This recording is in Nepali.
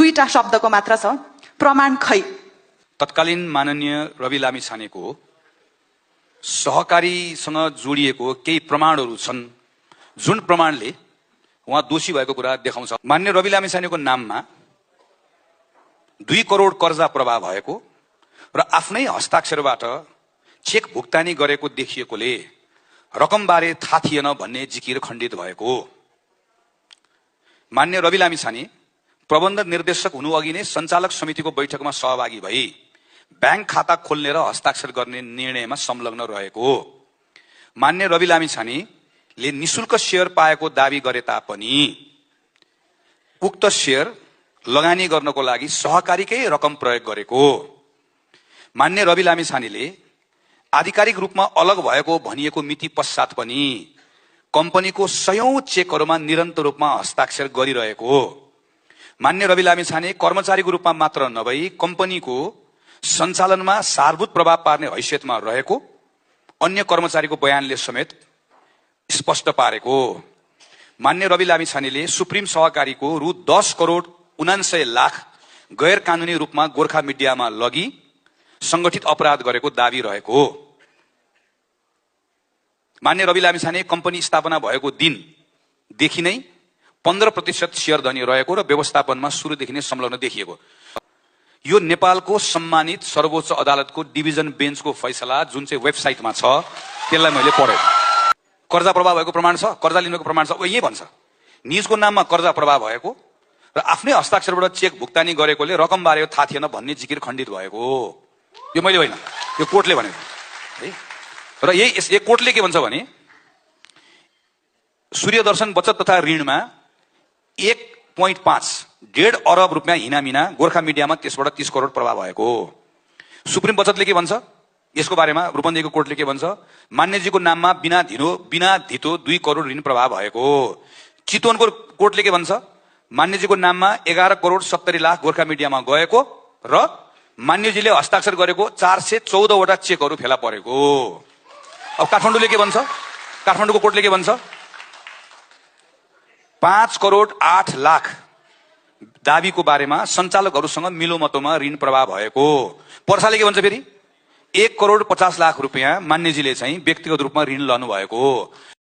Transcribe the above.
दुईटा शब्दको मात्र छ, प्रमाण खै। तत्कालीन माननीय रवि लामिछानेको सहकारीसँग जोडिएको केही प्रमाणहरू छन् जुन प्रमाणले उहाँ दोषी भएको कुरा देखाउँछ। मान्य रवि लामिछानेको नाममा 2 करोड कर्जा प्रवाह भएको र आफ्नै हस्ताक्षरबाट चेक भुक्तानी गरेको देखिएकोले रकमबारे थाहा थिएन भन्ने जिकिर खण्डित भएको। मान्य रवि लामिछाने प्रबन्ध निर्देशक हुनु अघि नै सञ्चालक समितिको बैठकमा सहभागी भई ब्याङ्क खाता खोल्ने र हस्ताक्षर गर्ने निर्णयमा संलग्न रहेको। मान्य रवि लामिछानेले निशुल्क शेयर पाएको दावी गरे तापनि उक्त शेयर लगानी गर्नको लागि सहकारीकै रकम प्रयोग गरेको। मान्य रवि लामिछानेले आधिकारिक रूपमा अलग भएको भनिएको मिति पश्चात पनि कम्पनीको सयौं चेकहरूमा निरन्तर रूपमा हस्ताक्षर गरिरहेको। मान्य रवि लामिछाने कर्मचारीको रूपमा मात्र नभई कम्पनीको सञ्चालनमा सारभूत प्रभाव पार्ने हैसियतमा रहेको अन्य कर्मचारीको बयानले समेत स्पष्ट पारेको। मान्य रवि लामिछानेले सुप्रिम सहकारीको रु 10 करोड 79 लाख गैर कानूनी रूपमा गोर्खा मिडियामा लगी संगठित अपराध गरेको दावी रहेको। मान्य रवि लामिछाने कम्पनी स्थापना भएको दिनदेखि नै 15% शेयर धनी रहेको र व्यवस्थापनमा सुरुदेखि नै संलग्न देखिएको। यो नेपालको सम्मानित सर्वोच्च अदालतको डिभिजन बेन्चको फैसला जुन चाहिँ वेबसाइटमा छ त्यसलाई मैले पढेँ। कर्जा प्रवाह भएको प्रमाण छ, कर्जा लिनुको प्रमाण छ, यही भन्छ निजको नाममा कर्जा प्रवाह भएको र आफ्नै हस्ताक्षरबाट चेक भुक्तानी गरेकोले रकमबारे थाहा थिएन भन्ने जिकिर खण्डित भएको। यो मैले होइन, यो कोर्टले भनेको है। र यही कोर्टले के भन्छ भने सूर्यदर्शन बचत तथा ऋणमा 1.5 अरब रुपियाँ हिनामिना गोर्खा मिडियामा त्यसबाट 30 करोड प्रवाह भएको। सुप्रिम बचतले के भन्छ यसको बारेमा, रूपन्देहीको कोर्टले के भन्छ, मान्यजीको नाममा बिना धितो 2 करोड ऋण प्रवाह भएको। चितवनको कोर्टले के भन्छ, मान्यजीको नाममा 11 करोड 70 लाख गोर्खा मिडियामा गएको र मान्यजीले हस्ताक्षर गरेको 414 वटा चेकहरू फेला परेको। अब काठमाडौँले के भन्छ, काठमाडौँको कोर्टले के भन्छ, 5 करोड 8 लाख दावीको बारेमा सञ्चालकहरूसँग मिलोमतोमा ऋण प्रवाह भएको। पर्साले के भन्छ फेरि 1 करोड 50 लाख रुपियाँ मान्यजीले चाहिँ व्यक्तिगत रूपमा ऋण लनु भएको।